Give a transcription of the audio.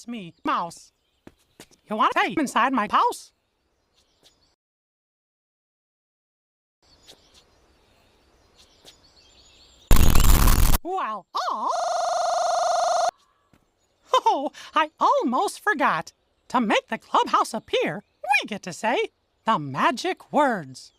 it's me, Mouse. You want to stay inside my house? Well, oh, I almost forgot. To make the clubhouse appear, we get to say the magic words.